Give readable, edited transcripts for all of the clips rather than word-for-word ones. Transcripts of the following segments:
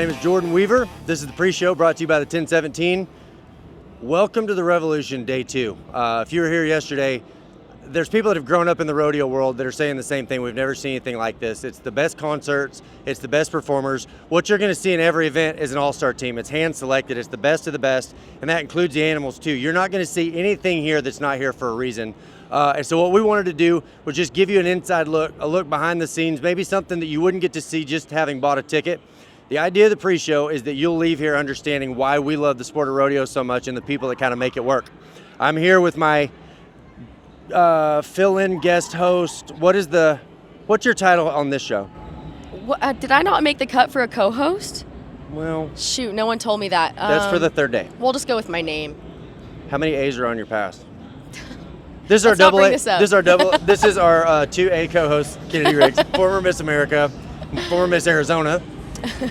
name is Jordan Weaver. This is the pre-show brought to you by the 1017. Welcome to the Revolution Day 2. If you were here yesterday, there's people that have grown up in the rodeo world that are saying the same thing. We've never seen anything like this. It's the best concerts. It's the best performers. What you're going to see in every event is an all-star team. It's hand-selected. It's the best of the best, and that includes the animals, too. You're not going to see anything here that's not here for a reason. And so what we wanted to do was just give you an inside look, a look behind the scenes, maybe something that you wouldn't get to see just having bought a ticket. The idea of the pre-show is that you'll leave here understanding why we love the sport of rodeo so much and the people that kind of make it work. I'm here with my fill-in guest host. What's your title on this show? What, did I not make the cut for a co-host? Well, shoot, no one told me that. That's for the third day. We'll just go with my name. How many A's are on your pass? This is our double A. This is our 2A co-host, Kennedy Riggs, former Miss America, former Miss Arizona,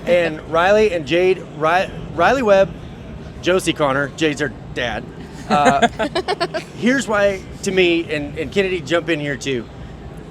and Riley and Jade. Riley Webb, Josie Connor. Jade's her dad. Here's why, to me, and Kennedy, jump in here too.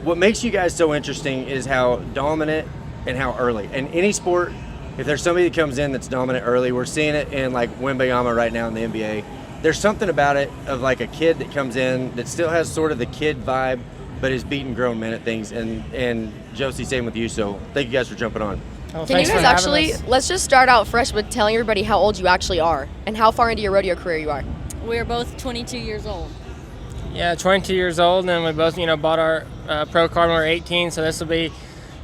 What makes you guys so interesting is how dominant and how early. In any sport, if there's somebody that comes in that's dominant early, we're seeing it in like Wembanyama right now in the NBA. There's something about it of like a kid that comes in that still has sort of the kid vibe, but is beating grown men at things. And Josie, same with you. So thank you guys for jumping on. Oh, can you guys actually, let's just start out fresh with telling everybody how old you actually are and how far into your rodeo career you are. We're both 22 years old. Yeah, 22 years old, and we both, bought our pro card when we were 18. So this will be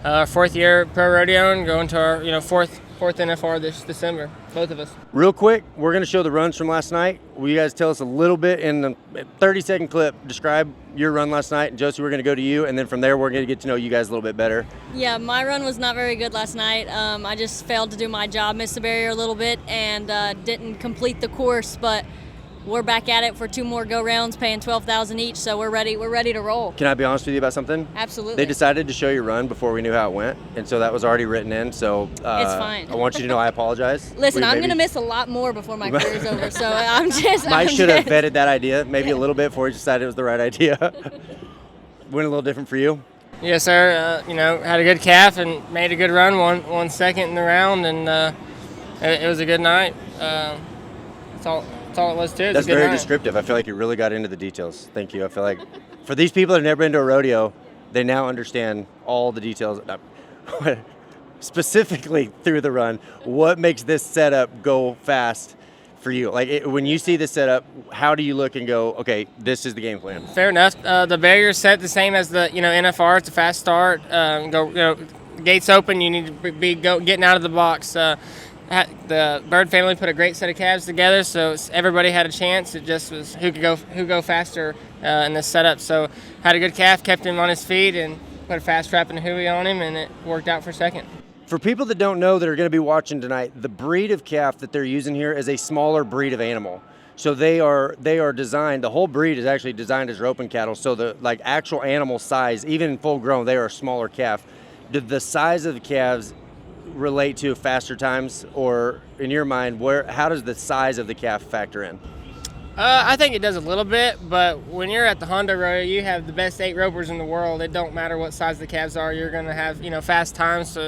our fourth year pro rodeo and going to our, fourth NFR this December, both of us. Real quick, we're going to show the runs from last night. Will you guys tell us a little bit in the 30-second clip, describe your run last night? And Josie, we're going to go to you, and then from there, we're going to get to know you guys a little bit better. Yeah, my run was not very good last night. I just failed to do my job, missed the barrier a little bit, and didn't complete the course, but we're back at it for 2 more go rounds, paying $12,000 each, so we're ready to roll. Can I be honest with you about something? Absolutely. They decided to show your run before we knew how it went, and so that was already written in, so it's fine. I want you to know I apologize. Listen, I'm going to miss a lot more before my career's over, so I'm just... Mike should have vetted that idea maybe a little bit before he decided it was the right idea. Went a little different for you? Yes, sir. Had a good calf and made a good run, won second in the round, and it was a good night. That's all it was too. That's very descriptive. I feel like you really got into the details. Thank you. I feel like for these people that have never been to a rodeo, they now understand all the details. Specifically through the run, what makes this setup go fast for you? Like when you see this setup, how do you look and go, okay, this is the game plan? Fair enough. The barrier's set the same as the NFR. It's a fast start. Gates open. You need to be getting out of the box. The Bird family put a great set of calves together, so everybody had a chance. It just was who go faster in this setup. So had a good calf, kept him on his feet, and put a fast trap and a hooey on him, and it worked out for second. For people that don't know that are going to be watching tonight, the breed of calf that they're using here is a smaller breed of animal. So they are designed. The whole breed is actually designed as roping cattle. So the actual animal size, even in full grown, they are a smaller calf. Did the size of the calves relate to faster times, or in your mind, how does the size of the calf factor in? I think it does a little bit, but when you're at the Hondo rodeo, you have the best 8 ropers in the world. It don't matter what size the calves are, you're going to have fast times.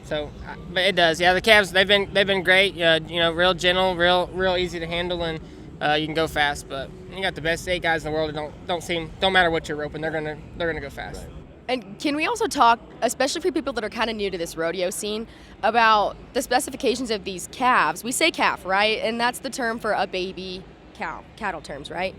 But it does. Yeah, the calves they've been great. Real gentle, real easy to handle, and you can go fast. But you got the best 8 guys in the world. It don't matter what you're roping, they're gonna go fast. Right. And can we also talk, especially for people that are kind of new to this rodeo scene, about the specifications of these calves? We say calf, right? And that's the term for a baby cow, cattle terms, right?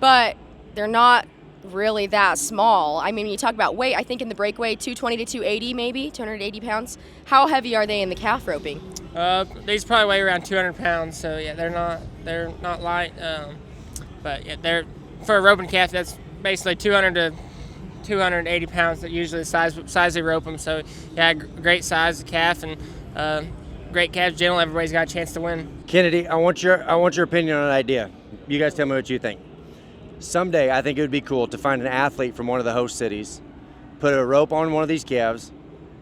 But they're not really that small. I mean, when you talk about weight, I think in the breakaway, 220 to 280 maybe, 280 pounds. How heavy are they in the calf roping? These probably weigh around 200 pounds, so yeah, they're not light. But yeah, they're for a roping calf, that's basically 200 to 280 pounds. That usually the size they rope them. So yeah, great size of calf, and great calf, gentle. Everybody's got a chance to win. Kennedy, I want your opinion on an idea. You guys tell me what you think. Someday, I think it would be cool to find an athlete from one of the host cities, put a rope on one of these calves,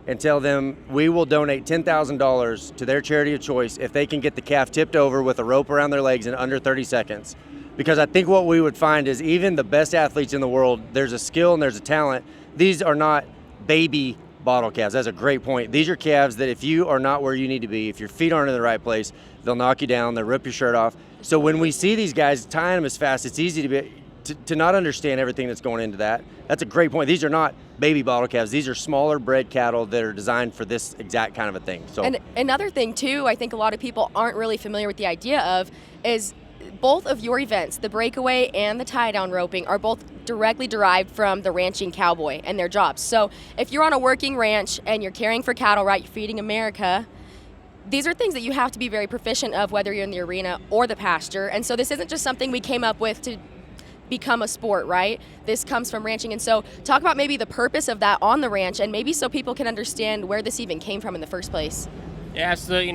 and tell them we will donate $10,000 to their charity of choice if they can get the calf tipped over with a rope around their legs in under 30 seconds. Because I think what we would find is even the best athletes in the world, there's a skill and there's a talent. These are not baby bottle calves. That's a great point. These are calves that if you are not where you need to be, if your feet aren't in the right place, they'll knock you down, they'll rip your shirt off. So when we see these guys tying them as fast, it's easy to not understand everything that's going into that. That's a great point. These are not baby bottle calves. These are smaller bred cattle that are designed for this exact kind of a thing. So, and another thing too, I think a lot of people aren't really familiar with the idea of is both of your events, the breakaway and the tie-down roping, are both directly derived from the ranching cowboy and their jobs. So if you're on a working ranch and you're caring for cattle, right, you're feeding America, these are things that you have to be very proficient of, whether you're in the arena or the pasture. And so this isn't just something we came up with to become a sport, right? This comes from ranching. And so talk about maybe the purpose of that on the ranch, and maybe so people can understand where this even came from in the first place. Yeah, absolutely.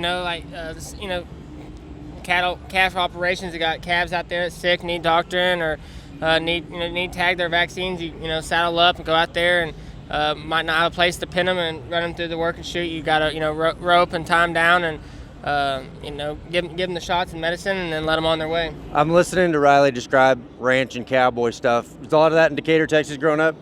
Calf operations, they got calves out there that's sick, need doctoring, or need to tag their vaccines. You saddle up and go out there, and might not have a place to pin them and run them through the work and shoot. You got to rope and tie them down, and give them the shots and medicine, and then let them on their way. I'm listening to Riley describe ranch and cowboy stuff. Was a lot of that in Decatur, Texas, growing up?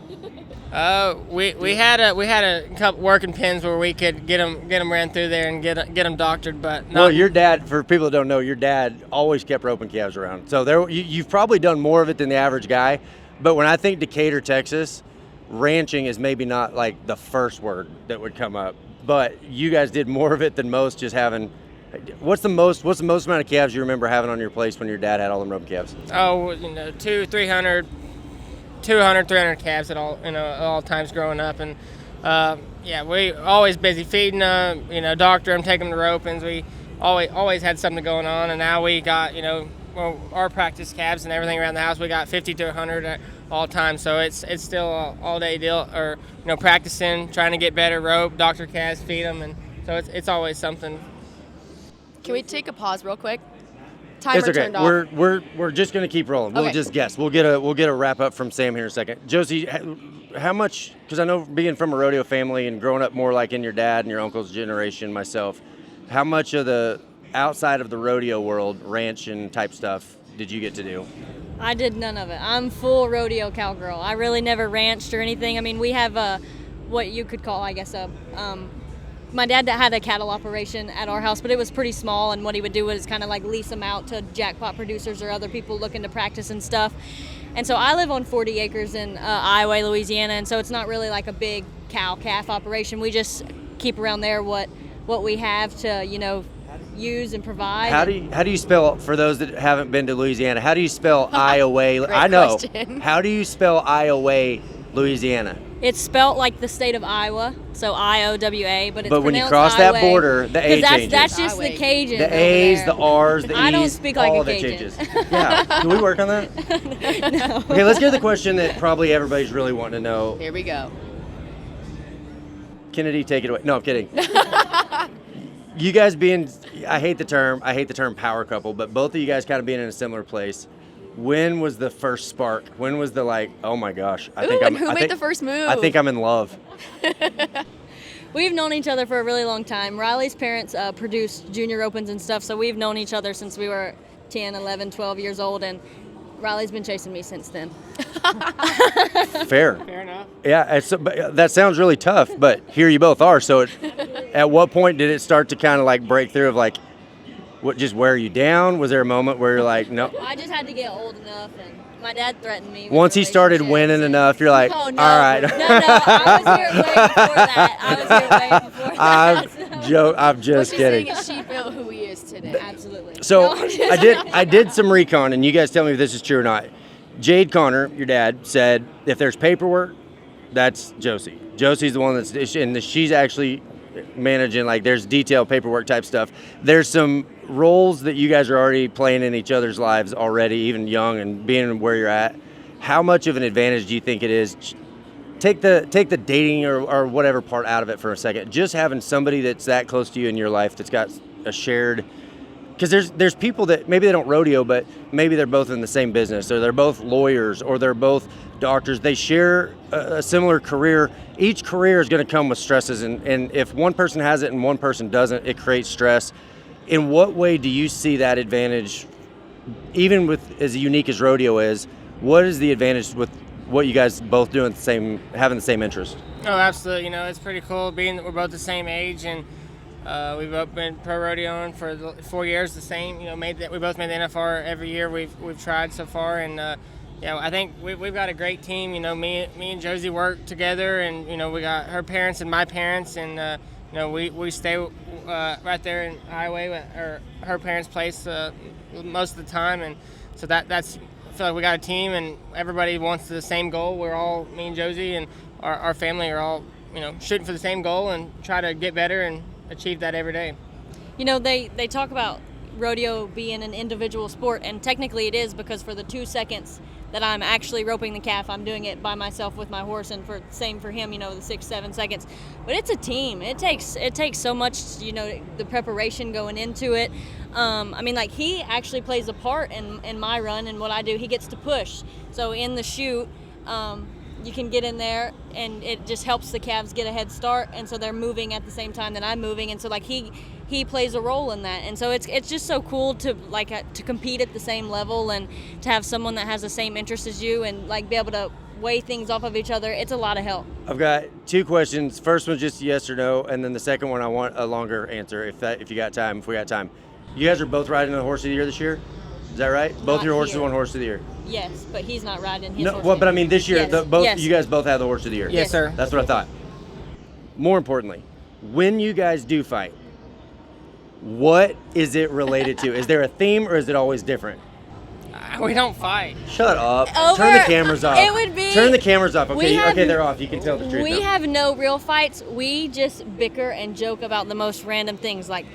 We had a couple working pins where we could get them ran through there and get them doctored, but not. Well, your dad, for people that don't know, your dad always kept roping calves around. So you've probably done more of it than the average guy. But when I think Decatur, Texas, ranching is maybe not like the first word that would come up. But you guys did more of it than most. Just having, what's the most amount of calves you remember having on your place when your dad had all them roping calves? Oh, 200, 300 calves at all times growing up, and we always busy feeding them, doctor them, take them to ropings. We always had something going on, and now we got our practice calves and everything around the house. We got 50 to 100 at all times, so it's still an all day deal, or practicing, trying to get better, rope, doctor calves, feed them, and so it's always something. Can we take a pause real quick? Timer it's okay. turned off. We're just gonna keep rolling. We'll Okay. just guess. We'll get a wrap up from Sam here in a second. Josie, how much? Because I know being from a rodeo family and growing up more like in your dad and your uncle's generation, myself, how much of the outside of the rodeo world, ranch and type stuff, did you get to do? I did none of it. I'm full rodeo cowgirl. I really never ranched or anything. I mean, we have what you could call, I guess, my dad had a cattle operation at our house, but it was pretty small, and what he would do was kind of like lease them out to jackpot producers or other people looking to practice and stuff. And so I live on 40 acres in Iowa, Louisiana, and so it's not really like a big cow-calf operation. We just keep around there what we have to, use and provide. How do you spell, for those that haven't been to Louisiana, how do you spell Iowa? I know. Question. How do you spell Iowa, Louisiana? It's spelt like the state of Iowa, so I-O-W-A, but it's But when you pronounced cross that Iowa, border, the A changes. That's just Iowa. the Cajun. The A's, the R's, the E's, I don't speak like all a of it Cajun. changes. Yeah. Can we work on that? No. Okay, let's get to the question that probably everybody's really wanting to know. Here we go. Kennedy, take it away. No, I'm kidding. You guys being, I hate the term power couple, but both of you guys kind of being in a similar place. When was the first spark? When was the oh my gosh, Who made the first move? I think I'm in love. We've known each other for a really long time. Riley's parents produced junior opens and stuff, so we've known each other since we were 10, 11, 12 years old, and Riley's been chasing me since then. Fair enough. Yeah, but that sounds really tough, but here you both are. So at what point did it start to kind of break through of what just wear you down? Was there a moment where you're like, no? I just had to get old enough, and my dad threatened me. Once he started winning enough, you're like, oh, no, all right. No, I was here way before that. I'm just kidding. What she's saying is she built who he is today. Absolutely. So No, I did some recon, and you guys tell me if this is true or not. Jade Connor, your dad, said if there's paperwork, that's Josie. Josie's the one and she's actually managing, there's detailed paperwork type stuff. There's some roles that you guys are already playing in each other's lives already, even young and being where you're at. How much of an advantage do you think it is? Take the dating or whatever part out of it for a second. Just having somebody that's that close to you in your life that's got a shared, because there's people that maybe they don't rodeo, but maybe they're both in the same business, or they're both lawyers, or they're both doctors. They share a similar career. Each career is going to come with stresses, and if one person has it and one person doesn't, it creates stress. In what way do you see that advantage, even with as unique as rodeo is? What is the advantage with what you guys both doing having the same interest. Oh, absolutely. It's pretty cool being that we're both the same age, and we've both been pro rodeoing for 4 years. The same. We both made the NFR every year. We've tried so far, and I think we've got a great team. Me and Josie work together, and we got her parents and my parents, and we stay right there in Highway or her parents' place most of the time, and so that's. I feel like we got a team, and everybody wants the same goal. We're all, me and Josie and our family are all, shooting for the same goal and try to get better and achieve that every day. They talk about rodeo being an individual sport, and technically it is, because for the 2 seconds that I'm actually roping the calf, I'm doing it by myself with my horse, and same for him, the 6-7 seconds. But it's a team. It takes so much, the preparation going into it. He actually plays a part in my run and what I do. He gets to push. So in the chute, you can get in there, and it just helps the calves get a head start, and so they're moving at the same time that I'm moving, and so he plays a role in that, and so it's just so cool to to compete at the same level and to have someone that has the same interest as you and be able to weigh things off of each other. It's a lot of help. I've got 2 questions. First one's just yes or no, and then the second one I want a longer answer if we got time. You guys are both riding the horse of the year this year? Is that right? Both your horses won horse of the year. Yes, but he's not riding his horse. Well, but I mean this year, yes. You guys both have the horse of the year. Yes, sir. That's what I thought. More importantly, when you guys do fight, what is it related to? Is there a theme, or is it always different? We don't fight. Shut up. Turn the cameras off. It would be. Turn the cameras off. Okay, they're off. You can tell the truth. We have no real fights. We just bicker and joke about the most random things, like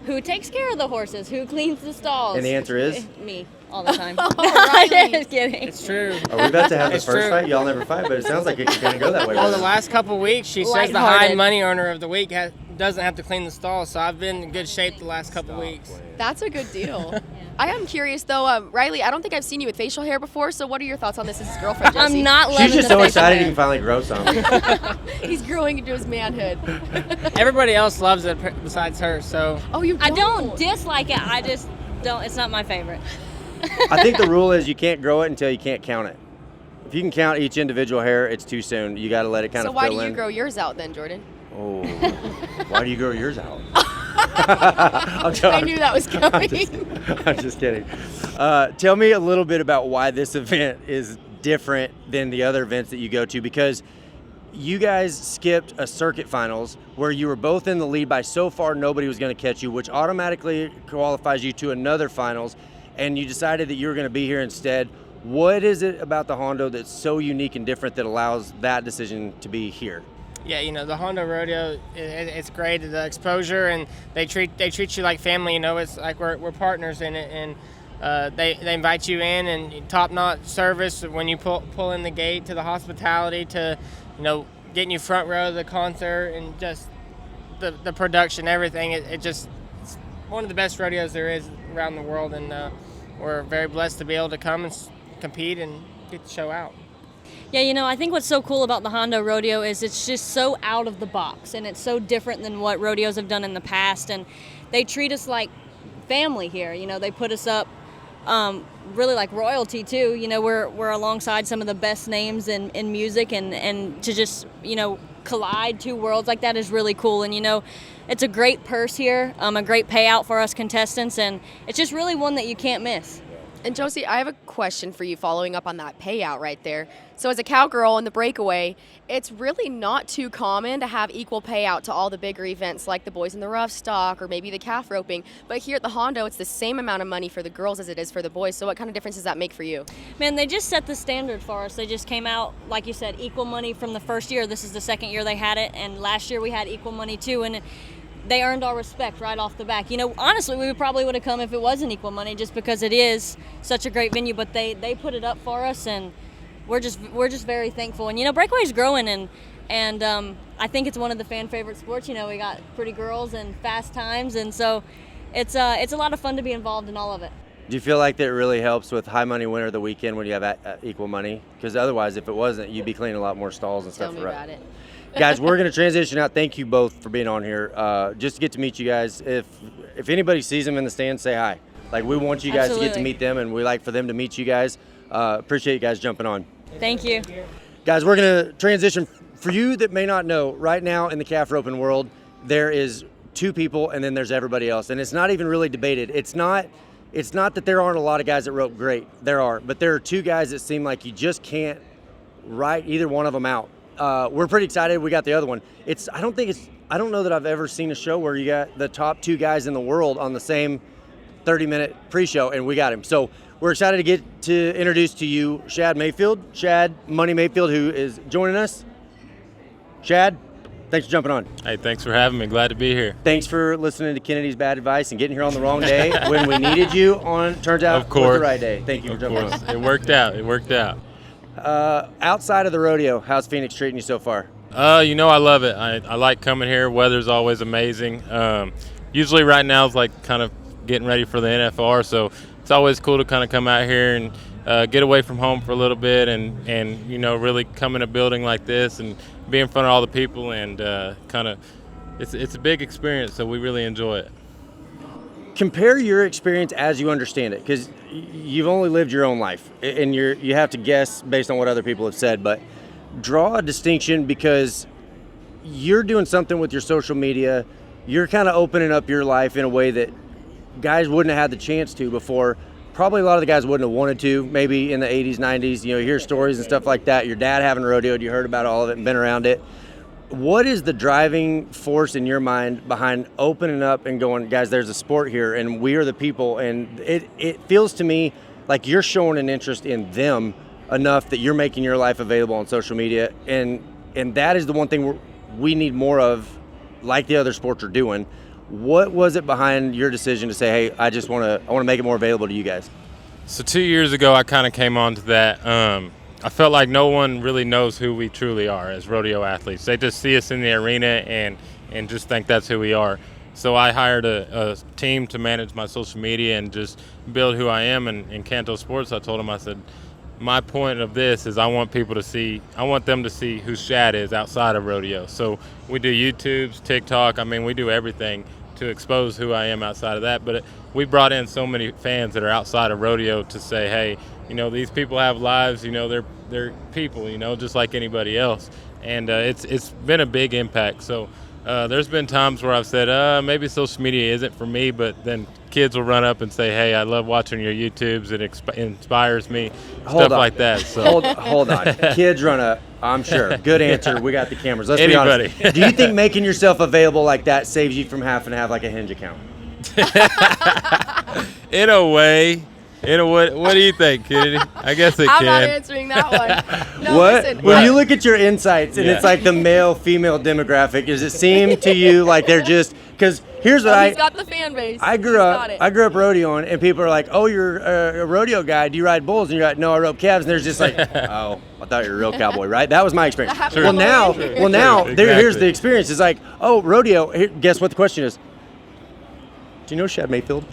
who takes care of the horses, who cleans the stalls. And the answer is? Me, all the time. Riley. Just kidding. It's true. Are we about to have the It's first true. fight? Y'all never fight, but it sounds like it's going to go that way. Well, the last couple of weeks, she says the high Lighthearted. money earner of the week doesn't have to clean the stall, so I've been in good shape the last couple of weeks. That's a good deal. I am curious though, Riley. I don't think I've seen you with facial hair before. So what are your thoughts on this as his girlfriend, Josie? I'm not loving She's just the so facial excited hair. he can finally grow some. He's growing into his manhood. Everybody else loves it besides her, so. Oh, you don't? I don't dislike it. I just don't. It's not my favorite. I think the rule is you can't grow it until you can't count it. If you can count each individual hair, it's too soon. You got to let it kind So of why fill do you in. grow yours out then, Jordan? Oh, why do you grow yours out? I knew that was coming. I'm just kidding. Tell me a little bit about why this event is different than the other events that you go to, because you guys skipped a circuit finals where you were both in the lead by so far nobody was going to catch you, which automatically qualifies you to another finals, and you decided that you were going to be here instead. What is it about the Hondo that's so unique and different that allows that decision to be here? Yeah, the Hondo Rodeo, it's great. The exposure, and they treat you like family. It's like we're partners in it, and they invite you in, and top-notch service when you pull in the gate, to the hospitality, to getting you front row of the concert, and just the production, everything. It's one of the best rodeos there is around the world, and we're very blessed to be able to come and compete and get the show out. Yeah, I think what's so cool about the Hondo Rodeo is it's just so out of the box, and it's so different than what rodeos have done in the past, and they treat us like family here. They put us up really like royalty too. We're alongside some of the best names in music, and to just collide two worlds like that is really cool. And it's a great purse here, a great payout for us contestants, and it's just really one that you can't miss. And Josie, I have a question for you following up on that payout right there. So as a cowgirl in the breakaway, it's really not too common to have equal payout to all the bigger events like the Boys in the Rough stock or maybe the calf roping. But here at the Hondo, it's the same amount of money for the girls as it is for the boys. So what kind of difference does that make for you? Man, they just set the standard for us. They just came out, like you said, equal money from the first year. This is the second year they had it, and last year we had equal money too. And they earned our respect right off the back. Honestly, we probably would have come if it wasn't equal money, just because it is such a great venue. But they put it up for us, and we're just very thankful. And breakaway's growing, and I think it's one of the fan favorite sports. We got pretty girls and fast times, and so it's a lot of fun to be involved in all of it. Do you feel like that really helps with high money winner of the weekend when you have equal money? Because otherwise, if it wasn't, you'd be cleaning a lot more stalls and stuff. Tell me about it. Guys, we're going to transition out. Thank you both for being on here. Just to get to meet you guys. If anybody sees them in the stands, say hi. We want you guys to get to meet them, and we like for them to meet you guys. Appreciate you guys jumping on. Thank you. Guys, we're going to transition. For you that may not know, right now in the calf roping world, there is 2 people and then there's everybody else. And it's not even really debated. It's not that there aren't a lot of guys that rope great. There are. But there are 2 guys that seem like you just can't write either one of them out. We're pretty excited. We got the other one. I don't know that I've ever seen a show where you got the top 2 guys in the world on the same 30-minute pre-show, and we got him. So we're excited to get to introduce to you Shad Money Mayfield, who is joining us. Shad, thanks for jumping on. Hey, thanks for having me. Glad to be here. Thanks for listening to Kennedy's bad advice and getting here on the wrong day when we needed you on. Turns out it was the right day. Thank you for jumping on. It worked out. It worked out. Outside of the rodeo, how's Phoenix treating you so far? I love it. I like coming here. Weather's always amazing. Usually right now is like kind of getting ready for the NFR, so it's always cool to kind of come out here and get away from home for a little bit and really come in a building like this and be in front of all the people and kind of it's a big experience, so we really enjoy it. Compare your experience as you understand it, because you've only lived your own life and you have to guess based on what other people have said, but draw a distinction because you're doing something with your social media. You're kind of opening up your life in a way that guys wouldn't have had the chance to before. Probably a lot of the guys wouldn't have wanted to, maybe in the 80s, 90s. You hear stories and stuff like that. Your dad having rodeoed, you heard about all of it and been around it. What is the driving force in your mind behind opening up and going, guys, there's a sport here and we are the people? And it feels to me like you're showing an interest in them enough that you're making your life available on social media. And that is the one thing we need more of, like the other sports are doing. What was it behind your decision to say, hey, I want to make it more available to you guys? So 2 years ago, I kind of came on to that. I felt like no one really knows who we truly are as rodeo athletes. They just see us in the arena and just think that's who we are. So I hired a team to manage my social media and just build who I am in Canto Sports. I told them, I said, my point of this is I want them to see who Shad is outside of rodeo. So we do YouTubes, TikTok. We do everything to expose who I am outside of that. But we brought in so many fans that are outside of rodeo to say, hey, these people have lives, they're people, just like anybody else. And it's been a big impact. So there's been times where I've said, maybe social media isn't for me, but then kids will run up and say, hey, I love watching your YouTubes. It inspires me, stuff like that. So. Hold on. Kids run up, I'm sure. Good answer. We got the cameras. Let's Anybody. be honest. Do you think making yourself available like that saves you from having to have like a Hinge account? In a way. What do you think, Kennedy? I guess it I'm can. not answering that one. No, what? Listen, when you look at your insights and it's like the male-female demographic, does it seem to you like they're just – because here's what he's got the fan base. I grew up rodeoing, and people are like, oh, you're a rodeo guy. Do you ride bulls? And you're like, no, I rope calves. And there's just like, oh, I thought you were a real cowboy, right? That was my experience. Sure. Well, now, here's the experience. It's like, oh, rodeo. Here, guess what the question is? Do you know Shad Mayfield?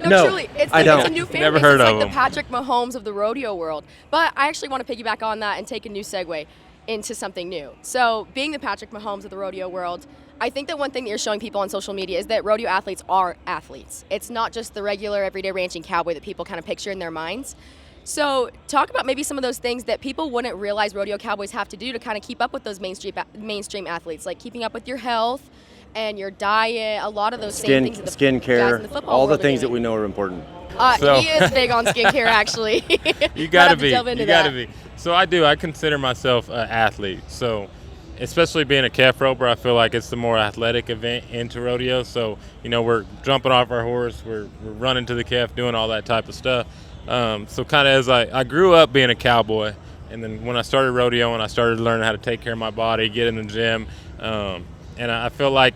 No, truly, it's a new fan Never base. heard it's of like him. the Patrick Mahomes of the rodeo world. But I actually want to piggyback on that and take a new segue into something new. So being the Patrick Mahomes of the rodeo world, I think that one thing that you're showing people on social media is that rodeo athletes are athletes. It's not just the regular everyday ranching cowboy that people kind of picture in their minds. So talk about maybe some of those things that people wouldn't realize rodeo cowboys have to do to kind of keep up with those mainstream athletes, like keeping up with your health and your diet, a lot of those same things that the skin guys care, in the football all the world are things that doing. we know are important. He is big on skincare, actually. You gotta be. You gotta be. So I consider myself an athlete. So especially being a calf roper, I feel like it's the more athletic event into rodeo. So, we're jumping off our horse, we're running to the calf, doing all that type of stuff. So kind of as I grew up being a cowboy, and then when I started rodeoing, I started learning how to take care of my body, get in the gym. And I feel like,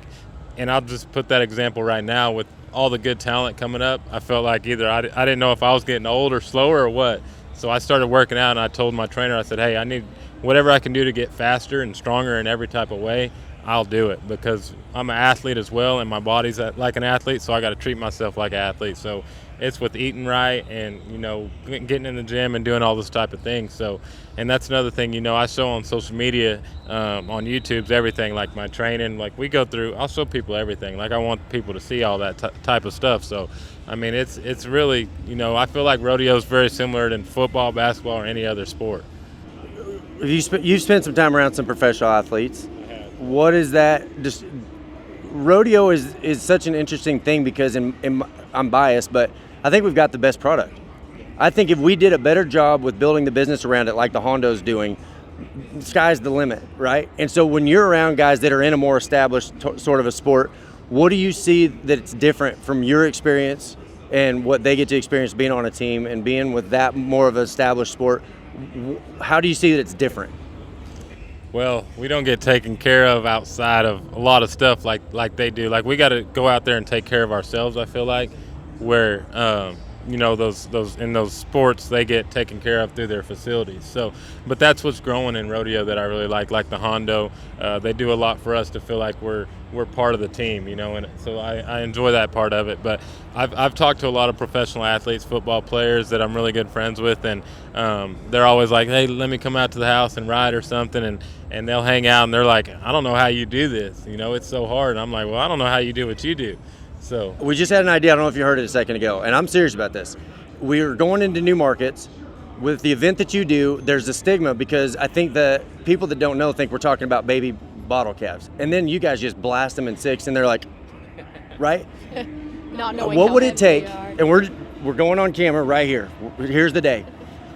and I'll just put that example right now with all the good talent coming up, I felt like either I didn't know if I was getting old or slower or what. So I started working out, and I told my trainer, I said, hey, I need whatever I can do to get faster and stronger in every type of way, I'll do it, because I'm an athlete as well, and my body's like an athlete, so I got to treat myself like an athlete. So it's with eating right and, you know, getting in the gym and doing all this type of things. So, and that's another thing, you know, I show on social media, on YouTube's everything, like my training, like we go through, I'll show people everything. Like I want people to see all that type of stuff. So, I mean, it's really, you know, I feel like rodeo is very similar to football, basketball, or any other sport. You've spent some time around some professional athletes. What is that? Just rodeo is such an interesting thing because I'm biased, but I think we've got the best product. I think if we did a better job with building the business around it, like the Hondo's doing, sky's the limit, right? And so when you're around guys that are in a more established sort of a sport, what do you see that it's different from your experience and what they get to experience being on a team and being with that more of an established sport? How do you see that it's different? Well, we don't get taken care of outside of a lot of stuff like they do. Like we got to go out there and take care of ourselves, I feel like, where you know, those in those sports they get taken care of through their facilities. So, but that's what's growing in rodeo that I really like the Hondo. They do a lot for us to feel like we're part of the team, you know, and so I enjoy that part of it. But I've talked to a lot of professional athletes, football players that I'm really good friends with, and they're always like, hey, let me come out to the house and ride or something, and they'll hang out and they're like, I don't know how you do this, you know, it's so hard. And I'm like, well, I don't know how you do what you do. So we just had an idea. I don't know if you heard it a second ago, and I'm serious about this. We're going into new markets. With the event that you do, there's a stigma because I think the people that don't know think we're talking about baby bottle calves. And then you guys just blast them in 6 and they're like, right? Not knowing what how would it heavy take, they are. and we're going on camera right here. Here's the day.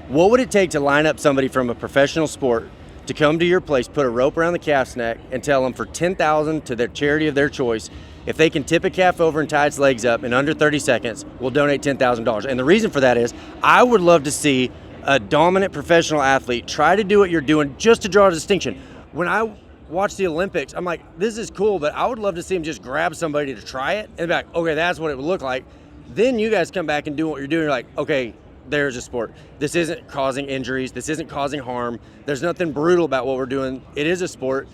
What would it take to line up somebody from a professional sport to come to your place, put a rope around the calf's neck, and tell them for $10,000 to their charity of their choice, if they can tip a calf over and tie its legs up in under 30 seconds, we'll donate $10,000. And the reason for that is I would love to see a dominant professional athlete try to do what you're doing just to draw a distinction. When I watch the Olympics, I'm like, this is cool, but I would love to see him just grab somebody to try it and be like, okay, that's what it would look like. Then you guys come back and do what you're doing. You're like, okay, there's a sport. This isn't causing injuries. This isn't causing harm. There's nothing brutal about what we're doing. It is a sport.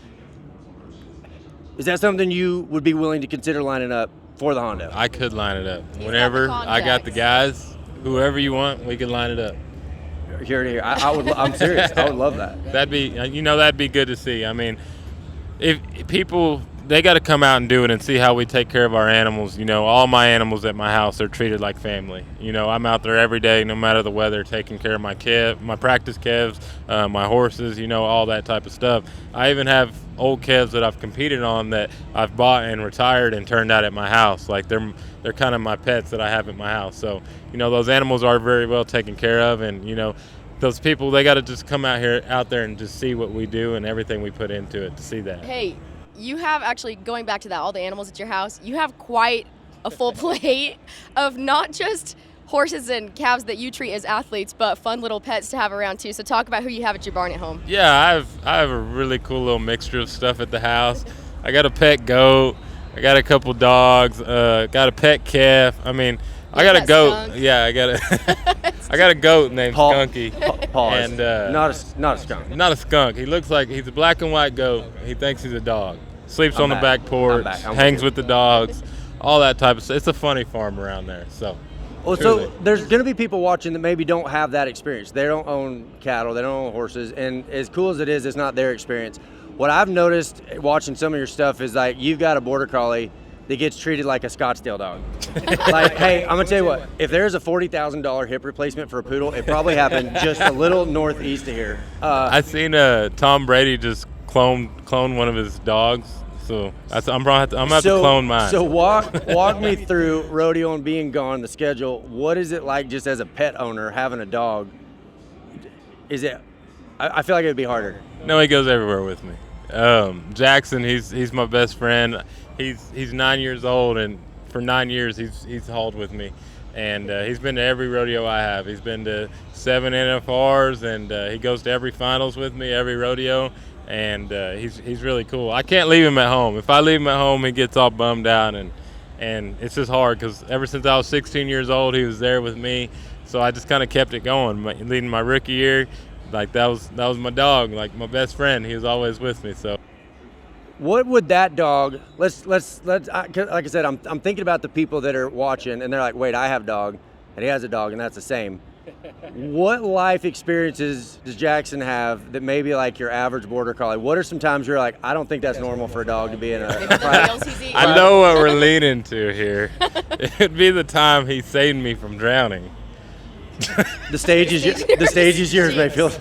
Is that something you would be willing to consider lining up for the Hondo? I could line it up. He's Whenever got the I got the guys, whoever you want, we could line it up. Here to here. I'm serious. I would love that. That'd be good to see. I mean, if people, they got to come out and do it and see how we take care of our animals. You know, all my animals at my house are treated like family. You know, I'm out there every day, no matter the weather, taking care of my practice calves, my horses, you know, all that type of stuff. I even have old calves that I've competed on that I've bought and retired and turned out at my house. Like they're kind of my pets that I have at my house. So, you know, those animals are very well taken care of, and, you know, those people, they got to just come out there and just see what we do and everything we put into it to see that. Hey, you have actually, going back to that, all the animals at your house, you have quite a full plate of not just horses and calves that you treat as athletes, but fun little pets to have around too. So talk about who you have at your barn at home. Yeah, I have a really cool little mixture of stuff at the house. I got a pet goat. I got a couple dogs. Got a pet calf. I mean, I got a goat. Skunk. Yeah, I got a goat named Skunky. Pause. And not a skunk. Not a skunk. He looks like he's a black and white goat. He thinks he's a dog. Sleeps on the back porch. Hangs with the dogs. All that type of stuff. It's a funny farm around there. So. Well, so there's going to be people watching that maybe don't have that experience. They don't own cattle. They don't own horses. And as cool as it is, it's not their experience. What I've noticed watching some of your stuff is like you've got a border collie that gets treated like a Scottsdale dog. Like, hey, I'm going to tell you what. If there's a $40,000 hip replacement for a poodle, it probably happened just a little northeast of here. I seen Tom Brady just clone one of his dogs. So I'm going to have to clone mine. So walk me through rodeo and being gone, the schedule. What is it like just as a pet owner having a dog? Is it? I feel like it would be harder. No, he goes everywhere with me. Jackson, he's my best friend. He's 9 years old, and for 9 years he's hauled with me, and he's been to every rodeo I have. He's been to 7 NFRs, and he goes to every finals with me, every rodeo. And he's really cool. I can't leave him at home. If I leave him at home, he gets all bummed out, and it's just hard because ever since I was 16 years old, he was there with me. So I just kind of kept it going. Leading my rookie year, like that was my dog, like my best friend. He was always with me. So, what would that dog? Let's like I said, I'm thinking about the people that are watching, and they're like, wait, I have a dog. and he has a dog, and that's the same. What life experiences does Jackson have that maybe like your average border collie? What are some times you're like, I don't think that's normal for a dog to be in a I know what we're leaning to here. It'd be the time he saved me from drowning. The stage is yours, Mayfield.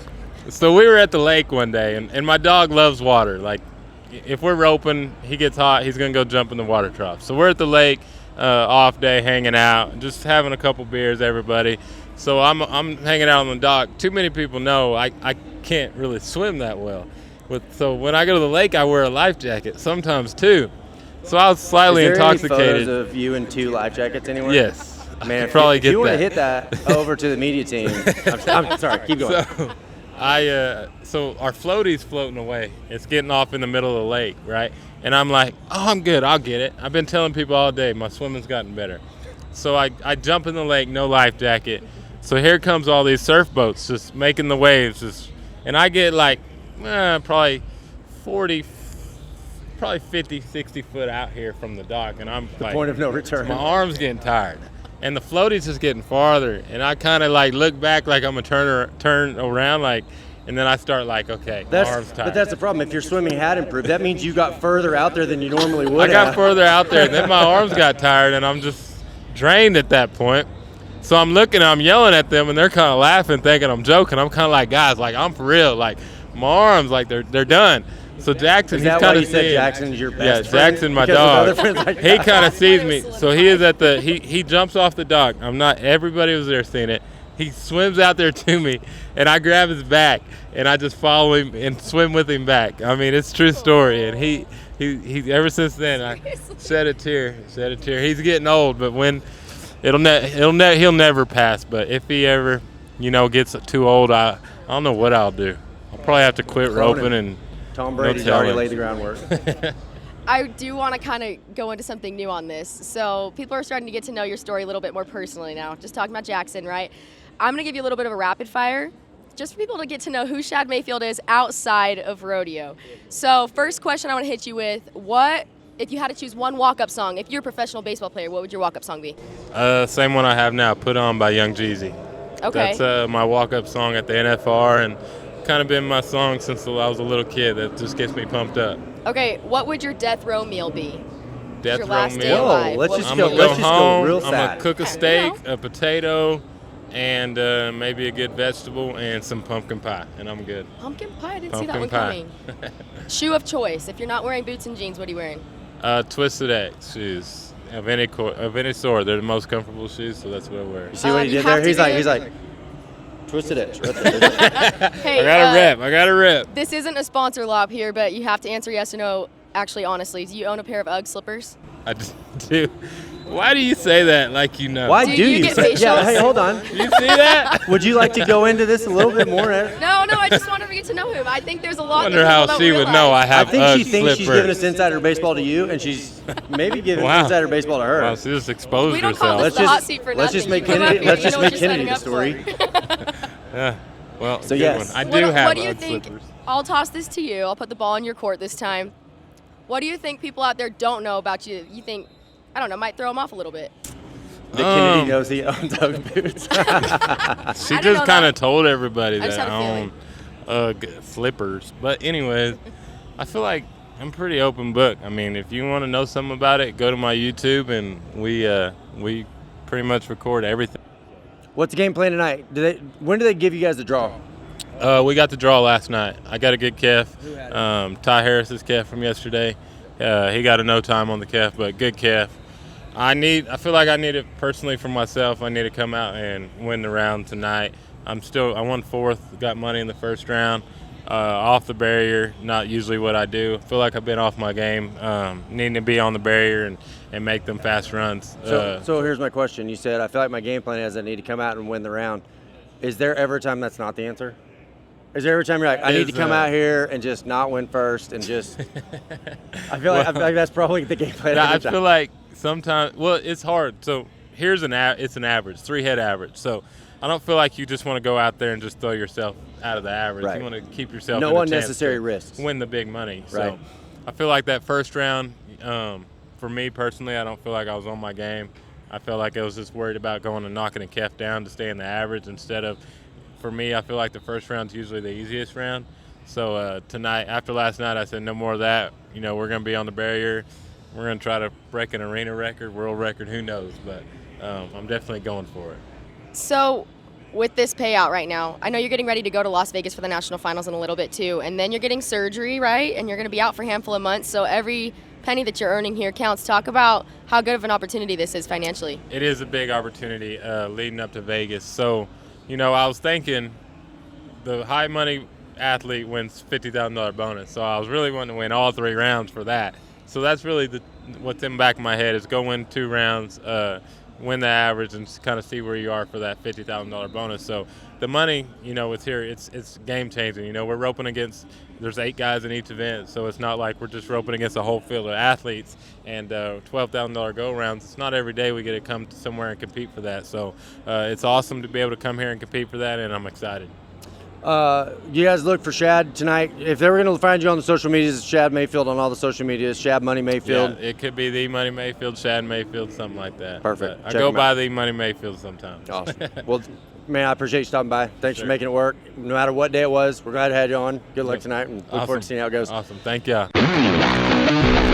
So we were at the lake one day, and my dog loves water. Like, if we're roping, he gets hot, he's going to go jump in the water trough. So we're at the lake, off day, hanging out, just having a couple beers, everybody. So I'm hanging out on the dock. Too many people know I can't really swim that well. So when I go to the lake, I wear a life jacket, sometimes two. So I was slightly intoxicated. Is there any photos of you in 2 life jackets anywhere? Yes. Man, I could probably get that. If you want to hit that over to the media team, I'm sorry, keep going. So our floatie's floating away. It's getting off in the middle of the lake, right? And I'm like, oh, I'm good, I'll get it. I've been telling people all day, my swimming's gotten better. So I jump in the lake, no life jacket. So here comes all these surf boats just making the waves, and I get like probably 50, 60 foot out here from the dock, and I'm like, point of no return. My arm's getting tired, and the floatie's just getting farther, and I kind of like look back like I'm gonna turn around, like, and then I start like, okay, my arm's tired. But that's the problem. If your swimming had improved, that means you got further out there than you normally would. I got further out there, and then my arms got tired, and I'm just drained at that point. So I'm looking, I'm yelling at them, and they're kind of laughing, thinking I'm joking. I'm kind of like, guys, like, I'm for real. Like, my arms, like, they're done. So Jackson, he's kind of said Jackson's your best friend? Jackson, my dog. He kind of sees me. So he is at the, he jumps off the dock. Everybody was there seeing it. He swims out there to me, and I grab his back, and I just follow him and swim with him back. I mean, it's a true story. And he ever since then, I shed a tear. He's getting old, but when, he'll never pass. But if he ever, gets too old, I don't know what I'll do. I'll probably have to quit roping and. Tom Brady's already laid the groundwork. I do want to kind of go into something new on this. So people are starting to get to know your story a little bit more personally now. Just talking about Jackson, right? I'm going to give you a little bit of a rapid fire, just for people to get to know who Shad Mayfield is outside of rodeo. So first question I want to hit you with: what, if you had to choose one walk-up song, if you're a professional baseball player, what would your walk-up song be? Same one I have now, "Put On" by Young Jeezy. Okay. That's my walk-up song at the NFR, and kind of been my song since I was a little kid. That just gets me pumped up. Okay, what would your death row meal be? Death your row last day meal. alive? Let's just I'm go. gonna Let's go just home. go real I'm sad. gonna cook a steak, a potato, and maybe a good vegetable and some pumpkin pie, and I'm good. Pumpkin pie? I didn't see that one coming. Shoe of choice. If you're not wearing boots and jeans, what are you wearing? Twisted X shoes of any sort. They're the most comfortable shoes, so that's what I wear. You see what he did there? He's like. Twisted X. Right there. Hey, I got a rep. This isn't a sponsor lob here, but you have to answer yes or no. Actually, honestly, do you own a pair of UGG slippers? I do. Why do you say that like you know? Why do you get say? facials? Yeah, hey, hold on. You see that? Would you like to go into this a little bit more? No, I just want to get to know him. I think there's a lot. I wonder how she would know I have think UGG she thinks slippers. she's giving us insider baseball to you, and she's maybe giving insider baseball to her. Wow, she just exposed we don't call herself. this the hot seat for nothing. Let's just make Kennedy the story. Yeah. Well, so yes, I do have what do you UGG think? slippers. I'll toss this to you. I'll put the ball in your court this time. What do you think people out there don't know about you? You think, I don't know, might throw them off a little bit? That Kennedy knows he owns UGG boots. She just kind of told everybody I that I own UGG slippers. But anyways, I feel like I'm pretty open book. I mean, if you want to know something about it, go to my YouTube, and we pretty much record everything. What's the game plan tonight? When do they give you guys the draw? We got the draw last night. I got a good calf. Ty Harris's calf from yesterday. He got a no time on the calf, but good calf. I feel like I need it personally for myself. I need to come out and win the round tonight. I won fourth, got money in the first round. Off the barrier, not usually what I do. I feel like I've been off my game, needing to be on the barrier and make them fast runs. So here's my question. You said, I feel like my game plan is I need to come out and win the round. Is there ever a time that's not the answer? Is there ever a time you're like, I need to come out here and just not win first and just I feel like that's probably the game plan. I feel like sometimes, well, it's hard. So here's it's an average, 3-head average. So I don't feel like you just want to go out there and just throw yourself out of the average. Right. You want to keep yourself no in a unnecessary chance to risks. win the big money. Right. So I feel like that first round, for me personally, I don't feel like I was on my game. I felt like I was just worried about going and knocking a calf down to stay in the average instead of, for me, I feel like the first round's usually the easiest round. So tonight, after last night, I said no more of that. You know, we're going to be on the barrier. We're going to try to break an arena record, world record, who knows. But I'm definitely going for it. So with this payout right now, I know you're getting ready to go to Las Vegas for the national finals in a little bit too. And then you're getting surgery, right? And you're going to be out for a handful of months. So every penny that you're earning here counts. Talk about how good of an opportunity this is financially. It is a big opportunity leading up to Vegas. So, you know, I was thinking the high money athlete wins $50,000 bonus. So I was really wanting to win all 3 rounds for that. So that's really what's in the back of my head is go win 2 rounds, win the average, and kind of see where you are for that $50,000 bonus. So the money, you know, it's here. It's game changing. You know, we're roping against. There's 8 guys in each event, so it's not like we're just roping against a whole field of athletes and $12,000 go rounds. It's not every day we get to come to somewhere and compete for that. So it's awesome to be able to come here and compete for that, and I'm excited. You guys look for Shad tonight. If they were going to find you on the social medias, it's Shad Mayfield on all the social medias. Shad Money Mayfield. Yeah, it could be the Money Mayfield, Shad Mayfield, something like that. Perfect. I go by the Money Mayfield sometimes. Awesome. Well, man, I appreciate you stopping by. Thanks Sure. for making it work. No matter what day it was, we're glad to have you on. Good luck tonight, and look Awesome. forward to seeing how it goes. Awesome. Thank you.